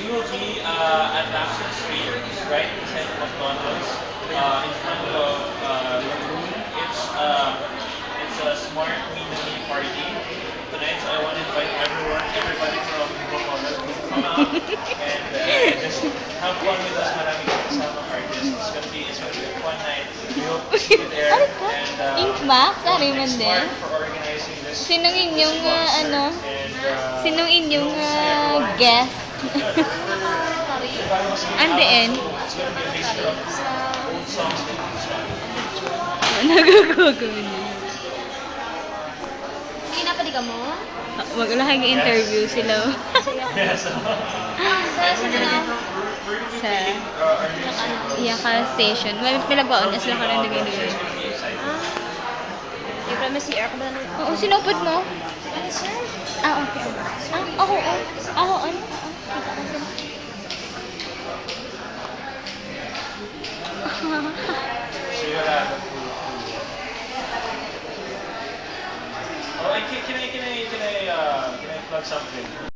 will be at Lacson Street, right beside McDonald's, in front of Lagoon. It's a smart mini party tonight, so I want to invite everybody from Bacolod to come out and just have fun with us. Marami kami kasama artists. It's gonna be a fun night. We hope to see you there. Ano po? And Ink Max? Ano thanks man Mark din? for organizing this. Sinong inyong, concert. ano? And, Sinong inyong we hope to see everyone. guest? And the end. It's gonna be a mixture of old songs and new songs. Nagagawin niya. Sige na, pwede ka mo? Mag-ulahang interview sila. Yeah, so Sa na? Sa Iyaka Station. May pinagbaon na sila ka rin nagay-nagay. Yung promise si Eric ba na? Oo, sinupod mo? Ano, sir? Ah, okay. Ah, oo. Ako, ano? Kita ko sila. Sigurado. Oh, can I plug something?